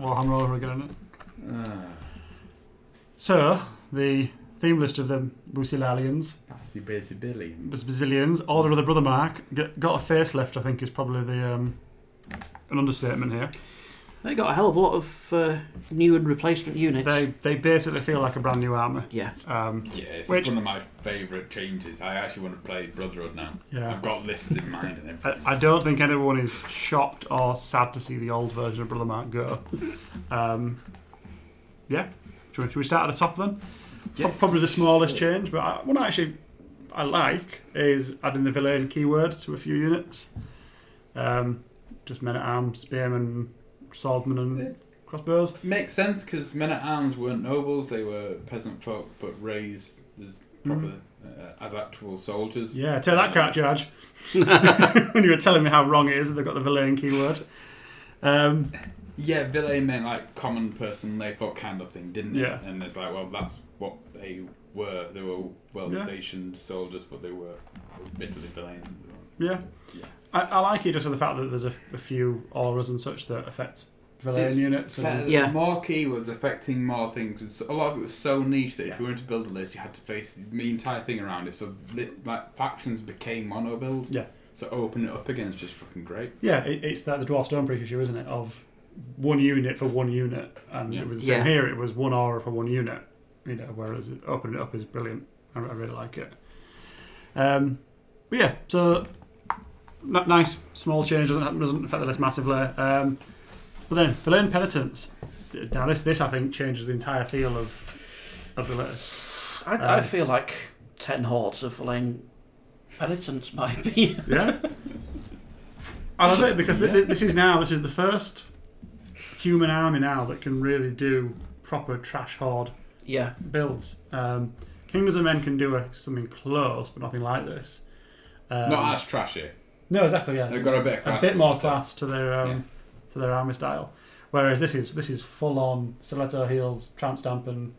Warhammer all over again, isn't it? So, the theme list of the Busilalians, Bazillions, Order of the Brothermark, got a facelift, I think is probably the an understatement here. They got a hell of a lot of new and replacement units. They basically feel like a brand new army. Yeah. It's one of my favourite changes. I actually want to play Brotherhood now. Yeah. I've got lists in mind and everything. I don't think anyone is shocked or sad to see the old version of Brothermark go. Yeah. Should we start at the top then? Yes. Probably the smallest change, but one I like is adding the villain keyword to a few units. Just men-at-arms, spearmen, swordsmen and crossbows. Makes sense because men-at-arms weren't nobles, they were peasant folk, but raised as proper as actual soldiers. Yeah, take that, cart charge. When you were telling me how wrong it is that they've got the villain keyword. Yeah, villain meant like common person, they thought kind of thing, didn't it? Yeah. And it's like, well, that's what they were. They were well-stationed soldiers, but they were admittedly villains. Yeah. I like it just for the fact that there's a few auras and such that affect villain units. More keywords affecting more things. A lot of it was so niche that if you wanted to build a list, you had to face the entire thing around it. So like factions became mono build. Yeah. So opening it up again is just fucking great. Yeah, it's that the Dwarf Stonebrick issue, isn't it? Of one unit for one unit, and it was the same here. It was one aura for one unit. Whereas opening it up is brilliant. I really like it. But yeah, so. Nice small change, doesn't affect the list massively. But then Villain Penitents. Now this I think changes the entire feel of the list. I feel like 10 hordes of Villain Penitents might be. Yeah. I love it because this is the first human army now that can really do proper trash horde builds. Kingdoms of Men can do something close, but nothing like this. Not as trashy. No, exactly. Yeah, they've got a bit of class, more class to their army style. Whereas this is full on stiletto heels, tramp stamp, and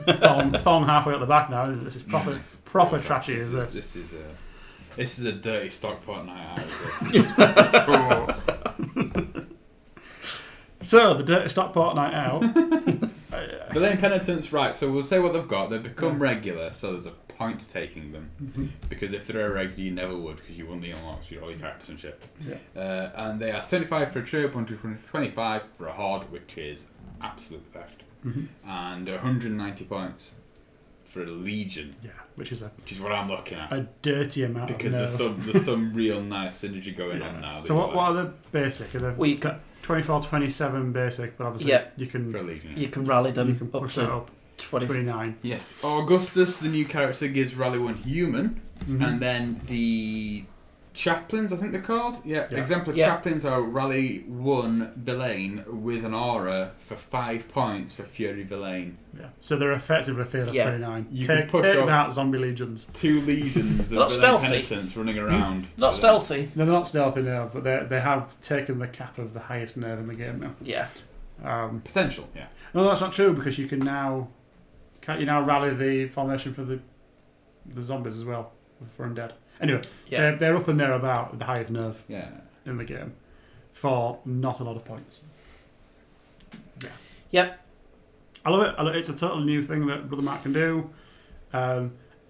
thong halfway up the back now. This is proper trashy. This is a dirty Stockport night out. So the dirty Stockport night out. Villain Penitents, right? So we'll say what they've got. They've become regular, so there's a point to taking them because if they're irregular, you never would because you won the unlocks for all your characters and shit. Yeah. And they are 75 for a troop, 125 for a horde, which is absolute theft, and 190 points for a legion. Yeah, which is what I'm looking at. A dirty amount because there's some real nice synergy going on now. So what are the basic? We've got 24, 27 basic, but obviously you can for a legion, you can rally them. You can push it up. 29. Yes. Augustus, the new character, gives Rally 1 human, and then the chaplains, I think they're called. Exemplar chaplains are Rally 1 Villain with an aura for 5 points for Fury Villain. Yeah. So they're effectively a field of 29. You take that, zombie legions. 2 legions of Villain Penitents running around. Not stealthy. No, they're not stealthy now, but they have taken the cap of the highest nerve in the game now. Yeah. Potential, yeah. No, that's not true because you can now... Can't you now rally the formation for the zombies as well for undead? Anyway, they're up and they're about the highest nerve in the game for not a lot of points. Yeah. Yep. I love it. It's a totally new thing that Brothermark can do.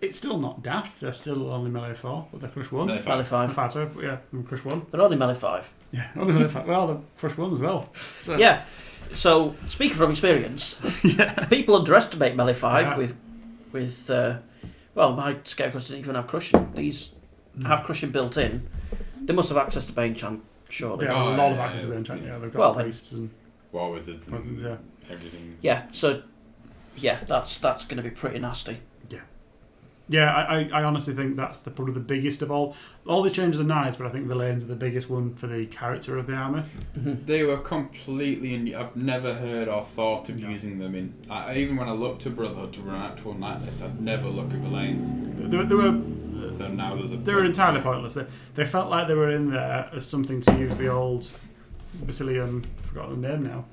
It's still not daft. They're still only melee 4, but they're crush 1. Melee 5. Crush 1. They're only melee 5. Yeah, only melee 5. Well, they're crush 1 as well. So. Yeah. So, speaking from experience, people underestimate melee 5 with my scarecrows didn't even have crushing. These have crushing built in. They must have access to Bane Chant, surely. Yeah, a lot of access to Bane Chant. Yeah, they've got priests and war wizards and everything. Yeah, so that's going to be pretty nasty. Yeah, I honestly think that's probably the biggest of all. All the changes are nice, but I think the lanes are the biggest one for the character of the army. They were completely... I've never heard or thought of using them in... even when I looked to Brotherhood to run an actual night list, I'd never look at the lanes. So now they were entirely pointless. They felt like they were in there as something to use the old Basilian... I've forgotten the name now.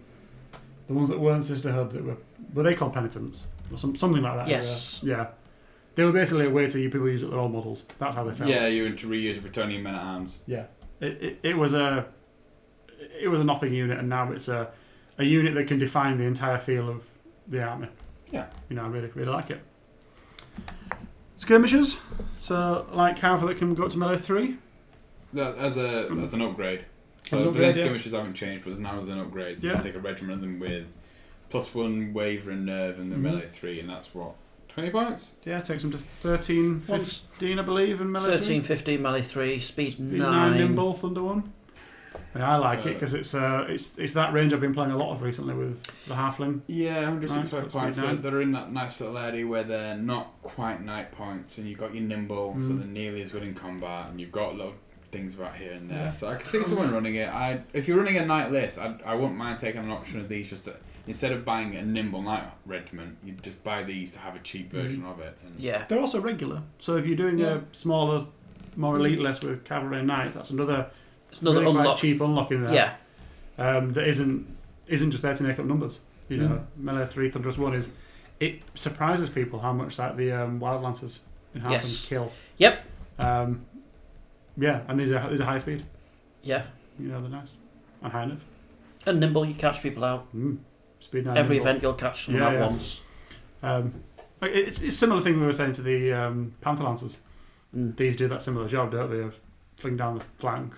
The ones that weren't Sisterhood that were they called Penitents? Or something like that. Yes. Yeah. They were basically a way to people use their old models. That's how they felt. Yeah, you were to reuse Bretonian men-at-arms. Yeah, it was a nothing unit, and now it's a a unit that can define the entire feel of the army. Yeah. You know, I really, really like it. Skirmishers. So, like cavalry that can go up to melee 3. As an upgrade. So the skirmishers haven't changed, but now as an upgrade. So you can take a regiment of them with +1 wavering nerve and then melee 3, and that's what? 20 points? Yeah, it takes them to 13, 15, I believe, in melee 13, 3. 15, melee 3, speed 9. 9, nimble, thunder 1. I like it because it's that range I've been playing a lot of recently with the halfling. Yeah, 165 points. So they're in that nice little area where they're not quite knight points, and you've got your nimble, so they're nearly as good in combat, and you've got little things about here and there. Yeah. So I can see someone running it. If you're running a knight list, I wouldn't mind taking an option of these. Just to, instead of buying a nimble knight regiment, you just buy these to have a cheap version of it. And they're also regular. So if you're doing a smaller, more elite list with cavalry and knights, that's another really unlock. Cheap unlock in there. Yeah. That isn't just there to make up numbers. You know, melee 3, thunderous 1 is. It surprises people how much that the wild lancers in halflings kill. Yep. Yeah, and these are high speed. Yeah. You know, they're nice and high enough. And nimble, you catch people out. Speed 9. Every nimble. event you'll catch someone out once. It's a similar thing we were saying to the Panther Lancers. These do that similar job, don't they? Of fling down the flank.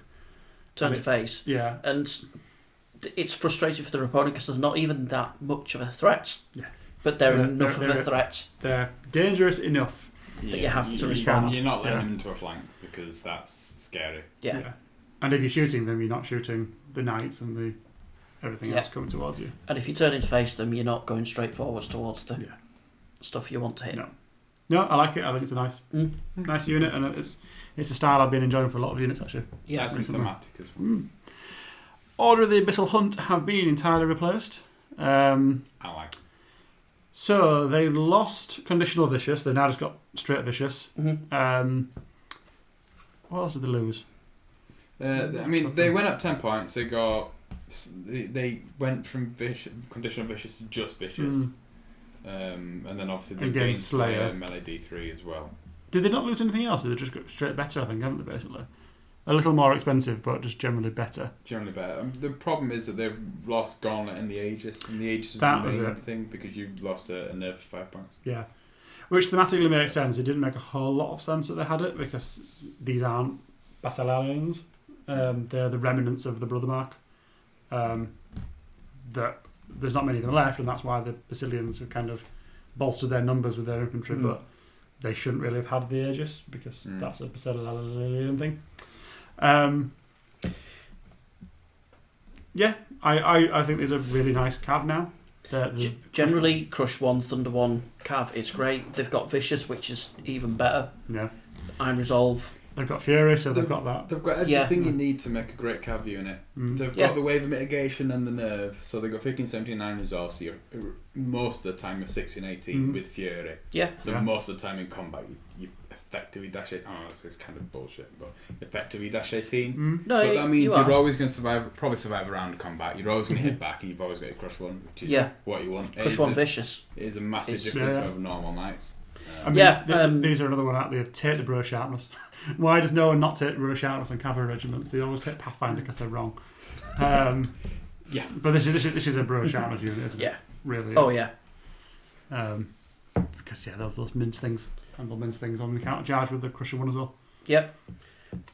Turn to face. Yeah. And it's frustrating for their opponent because they're not even that much of a threat. Yeah. But they're enough of a threat. They're dangerous enough that you have to respond. You're not letting them into a flank because that's scary. Yeah. And if you're shooting them, you're not shooting the knights and the everything else coming towards you. And if you turn to face them, you're not going straight forwards towards the stuff you want to hit. No, I like it. I think it's a nice unit, and it's a style I've been enjoying for a lot of units actually. Yeah, it's thematic as well. Order of the Abyssal Hunt have been entirely replaced. I like it. So they lost conditional vicious. They now just got straight vicious. What else did they lose? They went up 10 points. They went from conditional vicious to just vicious. And then obviously they gained Slayer, melee D3 as well. Did they not lose anything else? They just got straight better, I think, haven't they, basically? A little more expensive, but just generally better. Generally better. The problem is that they've lost Gauntlet and the Aegis. And the Aegis is the main thing because you lost a nerf for 5 points. Yeah. Which thematically makes sense. It didn't make a whole lot of sense that they had it because these aren't Basileans. They're the remnants of the Brothermark. That there's not many of them left, and that's why the Basilians have kind of bolstered their numbers with their infantry, but they shouldn't really have had the Aegis because that's a Basilian thing. I think these are really nice cav now. Generally, Crush 1, Thunder 1, cav is great. They've got Vicious, which is even better. Yeah. Iron Resolve. They've got Fury, so they've got that. They've got everything you need to make a great cav unit. They've got the wave of mitigation and the nerve, so they've got 15, 17, 9 resolve, so you're most of the time you're 16, 18 with Fury. Yeah. So most of the time in combat you effectively dash 18. Oh, it's kind of bullshit, but effectively dash 18. No, but that means you're always going to probably survive around combat. You're always going to hit back, and you've always got your Crush 1, which is what you want. Crush 1 Vicious. It is a massive difference over normal knights. These are another one out there. Take the Bro Sharpness. Why does no one not take Bro Sharpness on cavalry regiments? They always take Pathfinder because they're wrong. But this is a Bro Sharpness unit, isn't it? Yeah. Really is. Oh, yeah. Because, those mince things. Handle mince things on the counter charge with the Crusher one as well. Yep.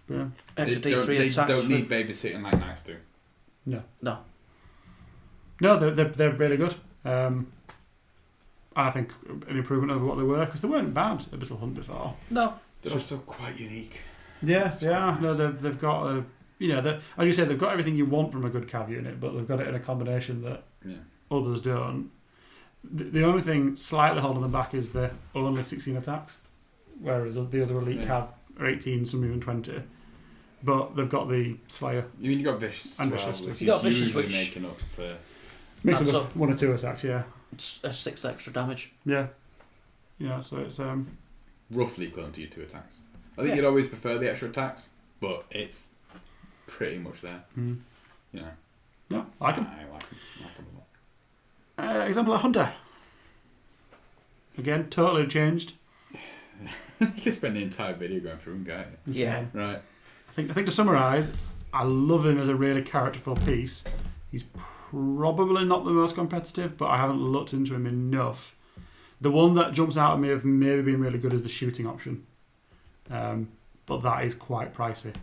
Yeah. Extra D3 attacks. They don't need babysitting like knights do. No. No, they're really good. And I think an improvement over what they were, because they weren't bad at Abyssal Hunt before. No. They're also quite unique. Yes, yeah. Nice. No, they've got as you say, they've got everything you want from a good cav unit, but they've got it in a combination that others don't. The only thing slightly holding them back is they're only 16 attacks, whereas the other elite cav are 18, some even 20. But they've got the Slayer. You got Vicious and as well, Vicious. which you got is Vicious, usually which making up for... Makes up 1 or 2 attacks, yeah. It's a 6 extra damage. Yeah. Yeah, so it's... roughly equivalent to your 2 attacks. I think you'd always prefer the extra attacks, but it's pretty much there. You know. No, I like them. I like them a lot. Example of Hunter. Again, totally changed. You can spend the entire video going through and get it. Yeah. Right. I think to summarise, I love him as a really characterful piece. He's probably not the most competitive, but I haven't looked into him enough. The one that jumps out at me of maybe being really good is the shooting option. But that is quite pricey.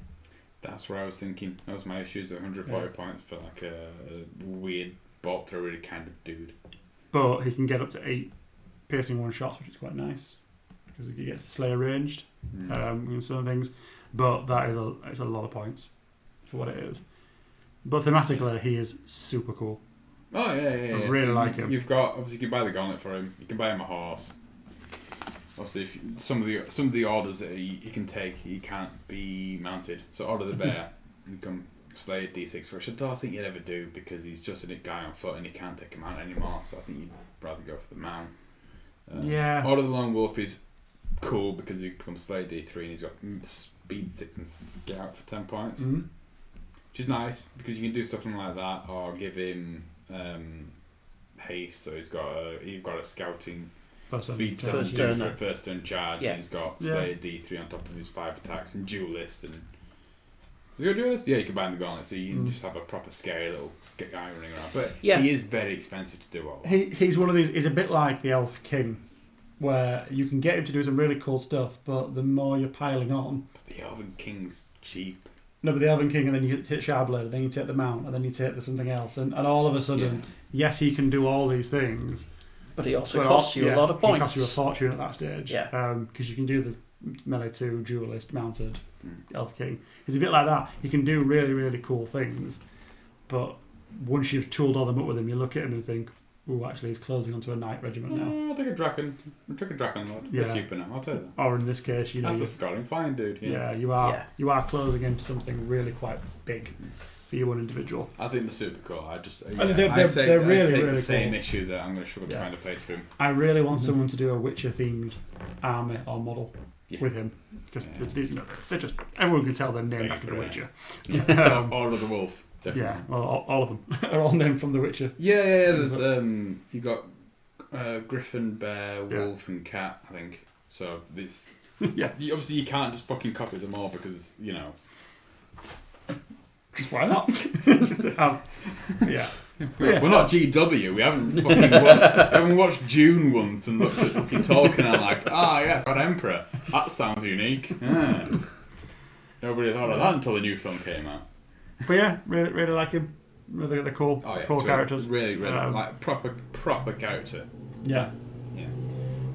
That's what I was thinking. That was my issues at 140 points for like a weird bolt thrower kind of dude. But he can get up to 8 piercing 1 shots, which is quite nice. Because he gets the Slayer ranged and some things. But that is it's a lot of points for what it is. But thematically, he is super cool. Oh, yeah. I really like him. You've got, obviously, you can buy the gauntlet for him. You can buy him a horse. Obviously, some of the orders that he can take, he can't be mounted. So order the bear, you can slay a D6 for, which I don't think you'd ever do because he's just a guy on foot and you can't take him out anymore. So I think you'd rather go for the mount. Order the lone wolf is cool because he becomes slay D3 and he's got speed 6 and scout for 10 points, which is nice because you can do something like that or give him haste. So you've got a scouting. Speed 7 for a first turn charge, and he's got Slayer D3 on top of his 5 attacks and duelist. And is he a duelist? Yeah, you can buy him the gauntlet, so you can just have a proper scary little guy running around. But he is very expensive to do all. He's one of these. He's a bit like the Elf King, where you can get him to do some really cool stuff, but the more you're piling on, the Elven King's cheap. No, but the Elven King, and then you take Shardblade, and then you take the mount, and then you take something else, and all of a sudden, yes, he can do all these things. But it also costs you a lot of points. It costs you a fortune at that stage. Because you can do the melee 2, duelist, mounted, Elf King. It's a bit like that. You can do really, really cool things. But once you've tooled all them up with him, you look at him and think, ooh, actually, he's closing onto a knight regiment now. I'll take a Draken Lord. Yeah. Cheaper now, I'll tell you that. Or in this case, that's a scoring fine, dude. Yeah, you are closing into something really quite big. For your one individual. I think they're super cool. They're really, take really the same cool. issue that I'm going to struggle to find a place for him. I really want someone to do a Witcher themed army or model with him because they're just everyone can tell they're named after the Witcher. Or the Wolf. Definitely. Yeah, well, all of them are all named from the Witcher. Yeah. There's you got Griffin, Bear, Wolf, and Cat. I think so. This obviously you can't just fucking copy them all because why not? We're not GW. We haven't watched Dune once and looked at fucking Tolkien and like, yes, God Emperor. That sounds unique. Yeah. Nobody thought of that until the new film came out. But yeah, really, really like him. Really, they're cool, cool characters. Really, like proper character. Yeah.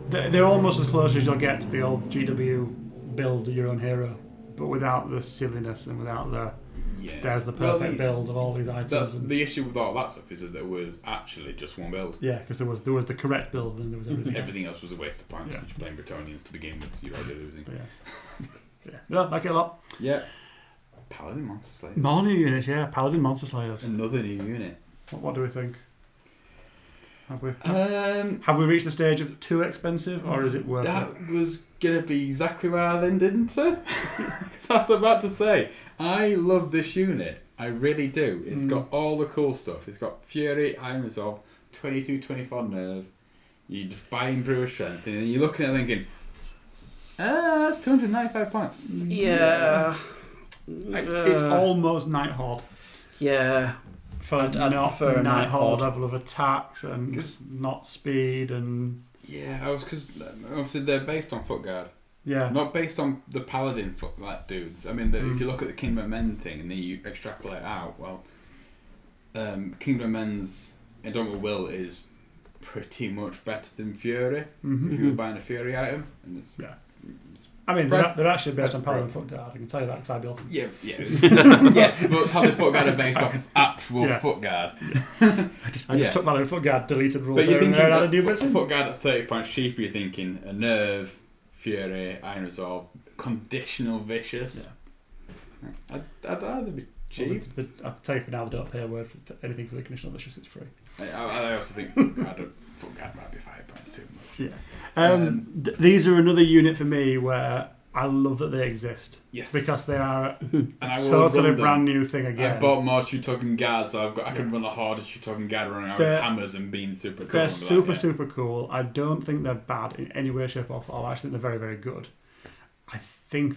They're almost as close as you'll get to the old GW build your own hero, but without the silliness and without the. There's the perfect build of all these items. The issue with all that stuff is that there was actually just one build. Yeah, because there was the correct build and there was everything. Everything else was a waste of points. Which blame Bretonians to begin with. So you're already losing. No, like it a lot. Yeah. Paladin Monster Slayers. More new units, Paladin Monster Slayers. Another new unit. What do we think? Have we reached the stage of too expensive, or is it worth it? That was gonna be exactly where I then didn't. I was about to say. I love this unit. I really do. It's got all the cool stuff. It's got Fury, Iron Resolve, 22, 24 Nerve. You just buy in Brewer Strength, and then you're looking at it thinking, that's 295 points. Yeah. It's almost Nighthawk. Yeah. For Nighthawk level of attacks and not speed and... Yeah, because obviously they're based on Footguard. Yeah. Not based on the Paladin dudes. I mean, if you look at the Kingdom of Men thing and then you extrapolate out, well, Kingdom of Men's Indomitable Will is pretty much better than Fury if you were buying a Fury item. And I mean, they're actually based on Paladin Footguard. I can tell you that because I built them. Yeah. Yes, but Paladin Footguard are based off actual Footguard. I just took Paladin Footguard, deleted rules but you're thinking and added new bits in. Footguard at 30 points cheaper, you're thinking a Nerve, Fury, Iron Resolve, Conditional Vicious. Yeah. I'd rather be cheap. I'll tell you for now, they don't pay a word for anything for the Conditional Vicious, it's free. I also think Footguard might be 5 points too much. Yeah. These are another unit for me where I love that they exist. Yes. Because they are a totally brand new thing again. I bought more Tutogan Guard, so I can run a horde of Tutogan Guard running around with hammers and being super cool. They're super cool. I don't think they're bad in any way, shape or form. I actually think they're very, very good. I think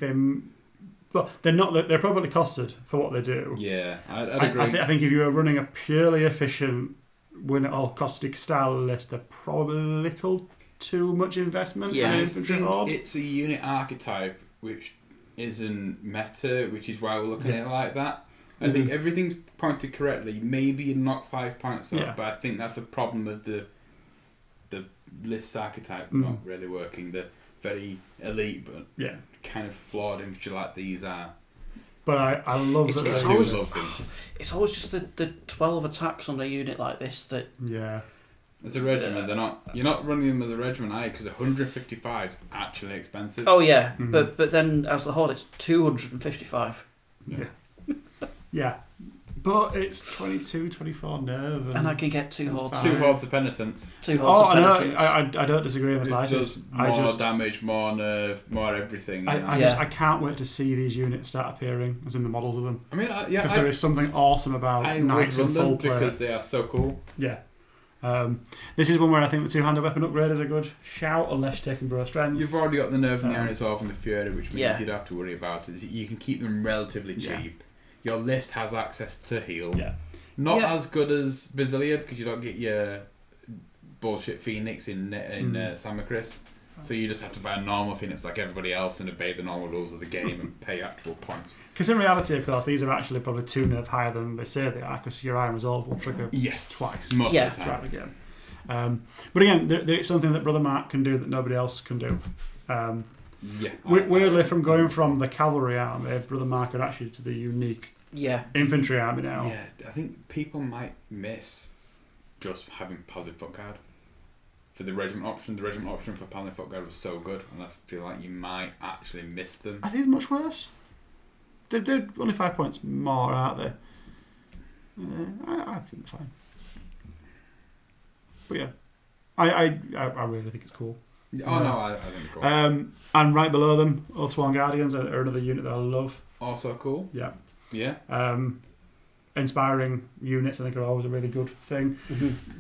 Well, they're not. They're probably costed for what they do. Yeah, I'd agree. I think if you were running a purely efficient win at all caustic style list, they're probably a little too much investment. Yeah, I think it's a unit archetype which isn't meta, which is why we're looking at it like that. I think everything's pointed correctly. Maybe you knock 5 points off, but I think that's a problem of the list archetype not really working. The very elite, but kind of flawed infantry like these are. But I love that. It's always just the 12 attacks on a unit like this that. Yeah. As a regiment, you're not running them as a regiment, are you? Because 155 is actually expensive. Oh yeah, but then as the horde, it's 255. Yeah. Yeah. But it's 22, 24 nerve. And I can get 2 hordes. 2 hordes of penitents. 2 hordes of penitents. I don't disagree with that. More damage, more nerve, more everything. I can't wait to see these units start appearing, as in the models of them. I mean, because there is something awesome about knights in full play. Because they are so cool. Yeah. This is one where I think the two-handed weapon upgrade is a good shout, unless you're taking bro strength. You've already got the nerve in the iron as well from the Fury, which means you don't have to worry about it. You can keep them relatively cheap. Your list has access to heal. Yeah. Not as good as Basiliad because you don't get your bullshit Phoenix in Samacris. So you just have to buy a normal Phoenix like everybody else and obey the normal rules of the game and pay actual points. Because in reality, of course, these are actually probably 2 nerve higher than they say they are, because your Iron Resolve will trigger twice. Most of the time. Throughout the game. But again, it's something that Brothermark can do that nobody else can do. Weirdly, from going from the cavalry army, Brothermark are actually to the unique infantry army now. Yeah, I think people might miss just having Paladin Foot Guard. For the regiment option for Paladin Foot Guard was so good, and I feel like you might actually miss them. I think it's much worse. They're only 5 points more, aren't they? I think it's fine. But yeah, I really think it's cool. Oh no, I think it's cool. And right below them, Oathsworn Guardians are another unit that I love. Also cool. Yeah. Yeah. Inspiring units, I think, are always a really good thing.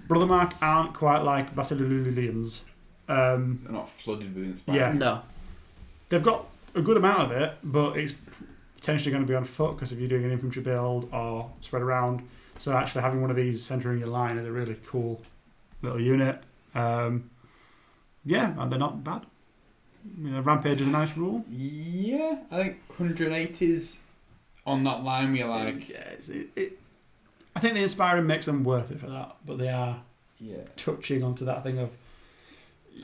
Brothermark aren't quite like Basilians. They're not flooded with inspiring. Yeah. No. They've got a good amount of it, but it's potentially going to be on foot because if you're doing an infantry build or spread around. So actually having one of these centering your line is a really cool little unit. And they're not bad. Rampage is a nice rule. Yeah, I think 180s on that line we like. Yeah, I think the inspiring makes them worth it for that, but they are touching onto that thing of.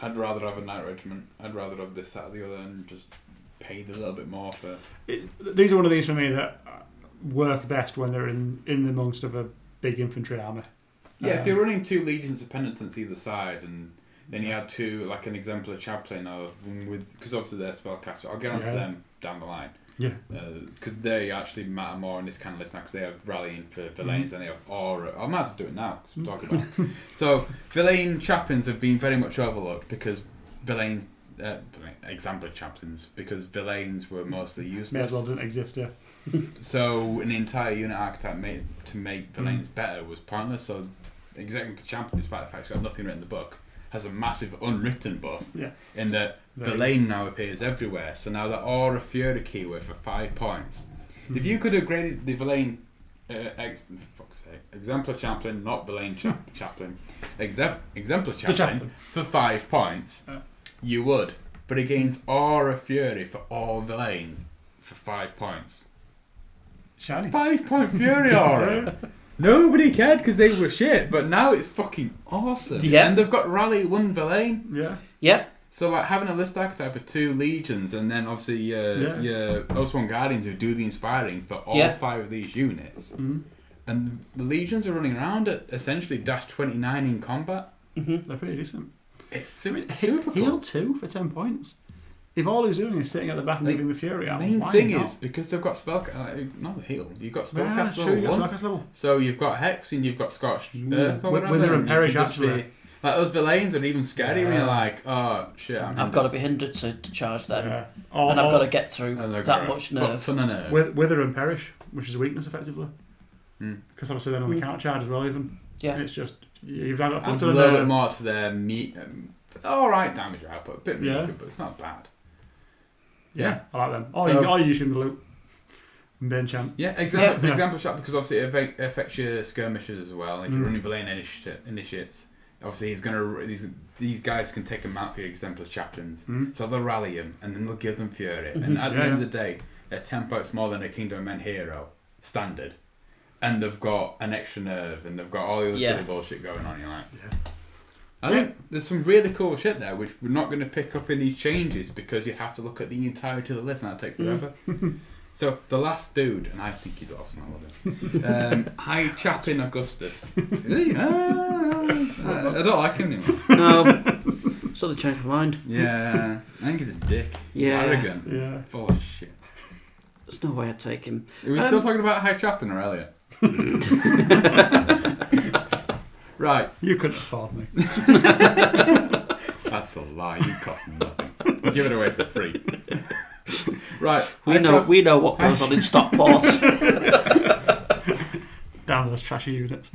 I'd rather have a knight regiment. I'd rather have this, that, or the other, and just pay a little bit more for. These are one of these for me that work best when they're in amongst of a big infantry army. Yeah, if you're running 2 legions of penitents either side, and then you had 2 like an exemplar chaplain, because obviously they're spellcaster. I'll get onto them down the line. Yeah. Because they actually matter more in this kind of list now, because they have rallying for Villains and they have aura. I might as well do it now, because we're talking about it. So, Villain chaplains have been very much overlooked because Villains, exemplar chaplains, because Villains were mostly useless. May as well didn't exist, yeah. So, an entire unit archetype to make Villains better was pointless. So, exemplar chaplain, despite the fact it's got nothing written in the book, has a massive unwritten buff in that Villain now appears everywhere. So now the Aura Fury keyword for 5 points. If you could have graded the Villain exemplar chaplain, not Villain chaplain, exemplar chaplain for 5 points, you would. But it gains Aura Fury for all Villains for 5 points. Shiny. 5-point Fury Aura. Nobody cared because they were shit, but now it's fucking awesome. Yeah. And they've got Rally 1 Villain. Yeah. Yeah. So like having a list archetype of 2 legions and then obviously your Oathsworn Guardians who do the inspiring for all 5 of these units. And the legions are running around at essentially -29 in combat. They're pretty decent. It's super cool. Heal 2 for 10 points. If all he's doing is sitting at the back and giving the Fury out, the main thing is because they've got not the heal. You've got spellcast level 1. So you've got Hex and you've got Scorched Earth. Wither and Perish actually. Like those Villains are even scary when you're like, oh shit. I've got to be hindered to charge them, and I've got to get through that much nerve. Ton of nerve. Wither and Perish, which is a weakness effectively, because obviously then on the counter charge as well. Even it's just you've got a little bit more to their meat. All right, damage output, a bit weaker, but it's not bad. Yeah, I like them. All you use in the loop. Benchant. Yeah, example shot, because obviously it affects your skirmishers as well. If you're running Villain initiates, obviously these guys can take them out for your exemplar chaplains. So they'll rally them and then they'll give them fury. And at the end of the day, they're 10 points more than a Kingdom of Men hero standard. And they've got an extra nerve and they've got all the other silly bullshit going on. You're like, I think there's some really cool shit there which we're not going to pick up in these changes because you have to look at the entirety of the list and that'll take forever. So the last dude, and I think he's awesome, I love him. High Chaplain Augustus. I don't like him anymore. No. Sort of changed my mind. Yeah, I think he's a dick. Yeah. He's arrogant. Yeah. Full of shit. There's no way I'd take him. Are we still talking about High Chaplain or Elliot? Right. You couldn't afford me. That's a lie. You cost nothing. Give it away for free. Right. We know what goes on in Stockport. Down those trashy units.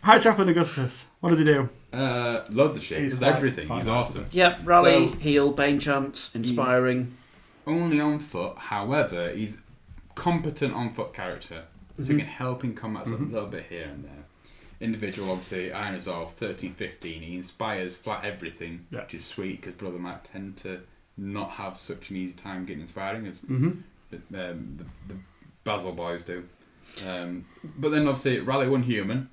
High Chaplain Augustus. What does he do? Loads of shit. He does everything. He's awesome. Yep. Rally, heal, Bane Chant, inspiring. Only on foot. However, he's competent on foot character. So he can help in combat a little bit here and there. Individual, obviously, Iron Resolve, 13-15. He inspires flat everything, which is sweet because Brothermark tend to not have such an easy time getting inspiring as the Basil boys do. But then, obviously, Rally 1 human.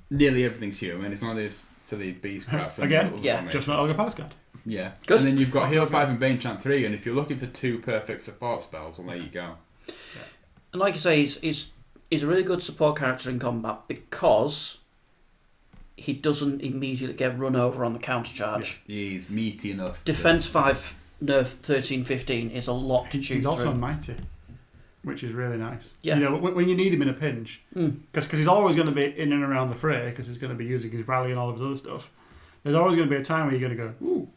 Nearly everything's human. It's not this silly beast crap from just not Olga Palaskard. Yeah. Good. And then you've got Heal 5 and Bane Chant 3, and if you're looking for 2 perfect support spells, well, there you go. Yeah. And like I say, he's a really good support character in combat because he doesn't immediately get run over on the counter charge. Yeah. He's meaty enough. Defense 5, nerf 13-15 is a lot to choose. He's also mighty, which is really nice. Yeah. You know, when you need him in a pinch, because he's always going to be in and around the fray, because he's going to be using his rally and all of his other stuff. There's always going to be a time where you're going to go, ooh.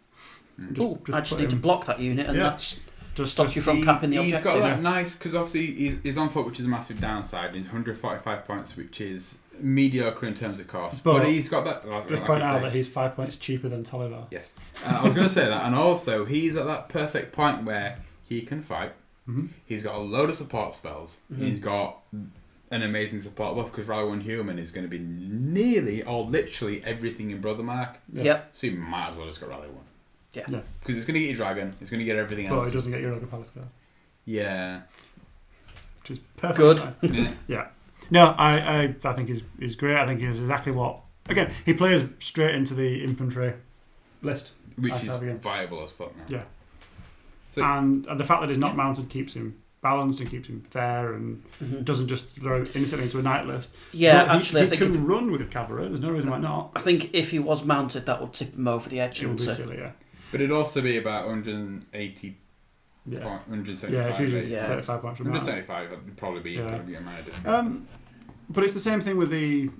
I just need to block that unit, and that's just stops you from capping the objective. He's got that nice, because obviously he's on foot, which is a massive downside. He's 145 points, which is mediocre in terms of cost. But he's got that. Let's point out that he's 5 points cheaper than Tolliver. Yes, I was going to say that, and also he's at that perfect point where he can fight. He's got a load of support spells. He's got an amazing support buff because Rally 1 Human is going to be nearly or literally everything in Brothermark. Yep. So you might as well just go Rally 1. Yeah. Because it's going to get your dragon, it's going to get everything else. But it doesn't get your Olga Palaskard. Yeah. Which is perfect. Good. Yeah. No, I think he's great. I think he's exactly what... Again, he plays straight into the infantry list. Which is viable as fuck now. Yeah. So, and the fact that he's not mounted keeps him balanced and keeps him fair and doesn't just throw instantly into a knight list. Yeah, but actually, I think he can run with cavalry. There's no reason why not. I think if he was mounted, that would tip him over the edge. It would be silly, yeah. But it'd also be about 180 175. Yeah, it's usually 35 points from 175 would probably be a minor discount. But it's the same thing with the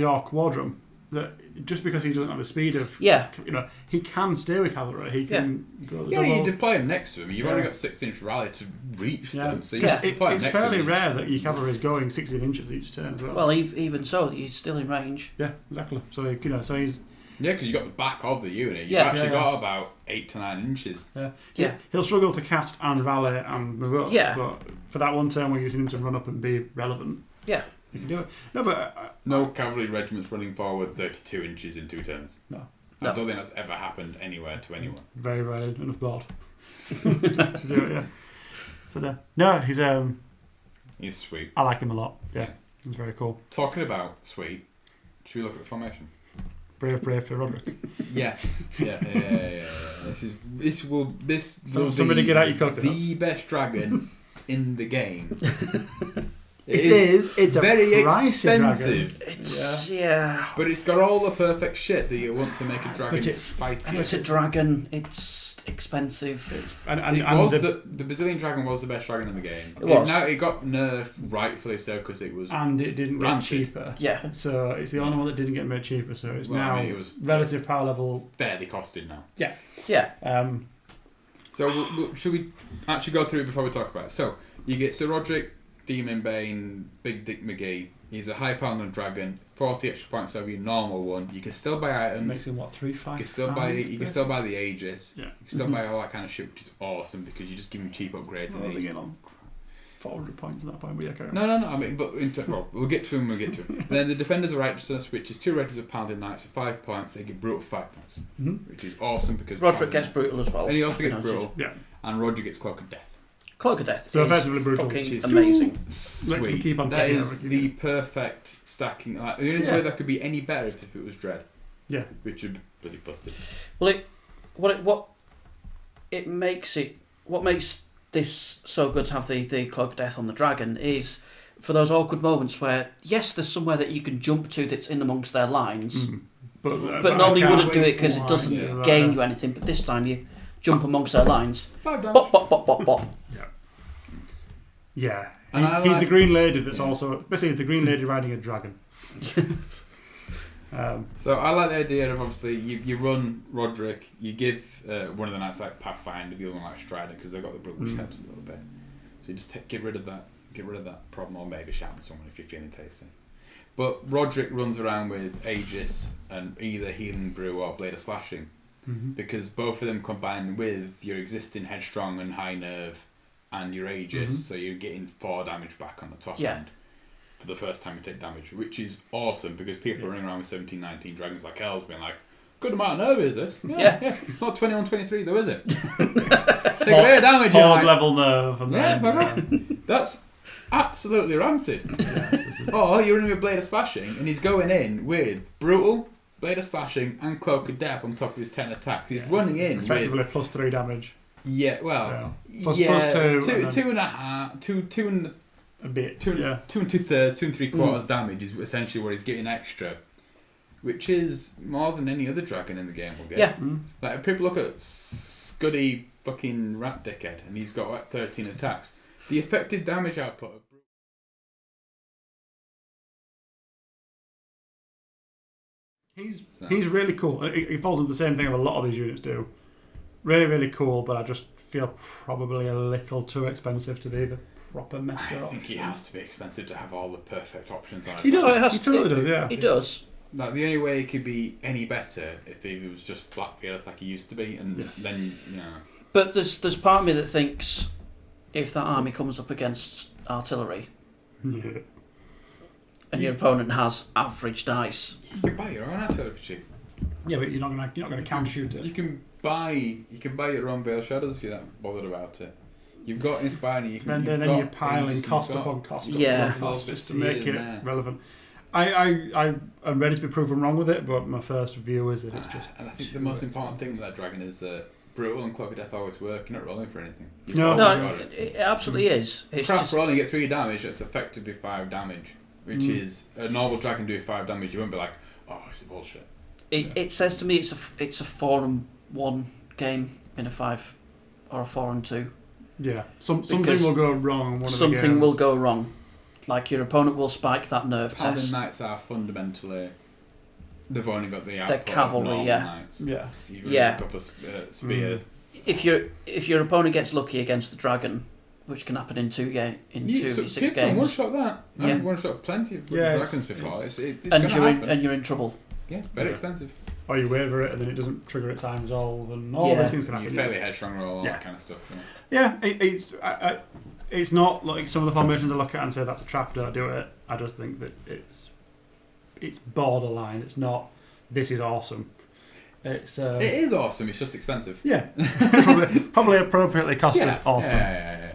Orc Wardrum. That just because he doesn't have the speed of, he can stay with cavalry. He can go the double. You deploy him next to him. You've only got 6-inch rally to reach them. So it's fairly rare that your cavalry is going 16 inches each turn as well. Well, even so, he's still in range. Yeah, exactly. So so he's because you got the back of the unit. You've actually got about 8 to 9 inches. Yeah. He'll struggle to cast and rally and move up. Yeah. But for that one turn where you're using him to run up and be relevant. Yeah. You can do it. No, but no cavalry regiments running forward 32 inches in 2 turns. No. I don't think that's ever happened anywhere to anyone. Very rarely enough board to do it. Yeah. So he's sweet. I like him a lot. Yeah. He's very cool. Talking about sweet, should we look at the formation? Brave for Roderick. Yeah. This will somebody be get out your coconuts. The best dragon in the game. It is. It's very a expensive. Dragon. It's but it's got all the perfect shit that you want to make a dragon fight. And it's a dragon. It's expensive. The Brazilian dragon was the best dragon in the game. It was. Now it got nerfed, rightfully so, because it was and it didn't get cheaper. Yeah. So it's the only one that didn't get made cheaper. So it's it was relative power level fairly costed now. Yeah. Yeah. So should we actually go through it before we talk about it? So you get Sir Roderick, Demon Bane, Big Dick McGee. He's a high pound dragon, 40 extra points over your normal one. You can still buy items. Makes him 3-5. You can still buy the Aegis. Yeah. You can still buy all that kind of shit, which is awesome because you just give him cheap upgrades. 400 points at that point. But yeah, carry on. No. I mean, but we'll get to him. Then the Defenders of Righteousness, which is 2 regulars of Paladin Knights for 5 points. They get brutal for 5 points, which is awesome because Roderick gets brutal as well. And he also gets brutal. Yeah. And Roger gets Cloak of Death. Cloak of Death. So effectively brutal. Fucking amazing. Sweet. Keep on that is the perfect stacking. Like, the only way that could be any better if it was Dread. Yeah. Which would be bloody busted. Well, what makes this so good to have the Cloak of Death on the dragon is for those awkward moments where, yes, there's somewhere that you can jump to that's in amongst their lines, but normally you wouldn't do it because it doesn't gain you anything, but this time you jump amongst their lines. Bop, bop, bop, bop, bop. Yeah. He's the Green Lady that's also... Basically, the Green Lady riding a dragon. So I like the idea of, obviously, you run Roderick, you give one of the knights like Pathfinder, the other one like Strider, because they've got the brook, which helps a little bit. So you just get rid of that problem, or maybe shout at someone if you're feeling tasty. But Roderick runs around with Aegis and either Healing Brew or Blade of Slashing, because both of them combine with your existing Headstrong and High Nerve and your Aegis, so you're getting 4 damage back on the top end for the first time you take damage, which is awesome because people are running around with 17, 19 dragons like elves being like, good amount of nerve is this? Yeah. It's not 21, 23 though, is it? Take a bit of damage. Hard level nerve. And that's absolutely rancid. Or you're running with Blade of Slashing and he's going in with Brutal, Blade of Slashing and Cloak of Death on top of his 10 attacks. He's running in effectively with... plus 3 damage. Yeah, well... Plus 2. 2.5, 2 and... A bit. 2 and 2/3, 2 3/4 damage is essentially what he's getting extra, which is more than any other dragon in the game will get. Yeah. Like people look at Scuddy fucking Rat Dickhead, and he's got like 13 attacks. The effective damage output. He's really cool. He falls into the same thing a lot of these units do. Really, really cool, but I just feel probably a little too expensive to be the proper meta option. I think he has to be expensive to have all the perfect options on it. He does. He totally does, yeah. He does. Like, the only way he could be any better if he was just flat fearless like he used to be, and then, you know... But there's part of me that thinks if that army comes up against artillery and your opponent has average dice... You can buy your own artillery for cheap. Yeah, but you're not gonna counter shoot it. You can buy your own Veil Shadows if you're that bothered about it. You've got Inspiring. Then you're piling cost upon cost just to make it relevant. I'm ready to be proven wrong with it, but my first view is that it's just... And I think the most important thing with that dragon is that Brutal and Cloak of Death always work. You're not rolling for anything. It absolutely is. It's Craft rolling, you get 3 damage, it's effectively 5 damage, which is a normal dragon doing 5 damage. You won't be like, oh, this is bullshit. It says to me it's a 4-1 game in a 5 or a 4-2. Yeah, something will go wrong. Something will go wrong. Like your opponent will spike that nerve Paladin test. Knights are fundamentally... They've only got the output cavalry, of Knights. Yeah. A couple of spear. If your opponent gets lucky against the dragon, which can happen in 2 6 games. One shot that. I've one shot plenty of dragons before. It's and you're in trouble. Yeah, it's very expensive. Or you waver it and then it doesn't trigger its time resolve and all these things can happen. You're fairly headstrong roll, all that kind of stuff. Yeah, it's not like some of the formations I look at and say that's a trap, don't do it. I just think that it's borderline. It's not, this is awesome. It is awesome, it's just expensive. Yeah. probably appropriately costed awesome. Yeah.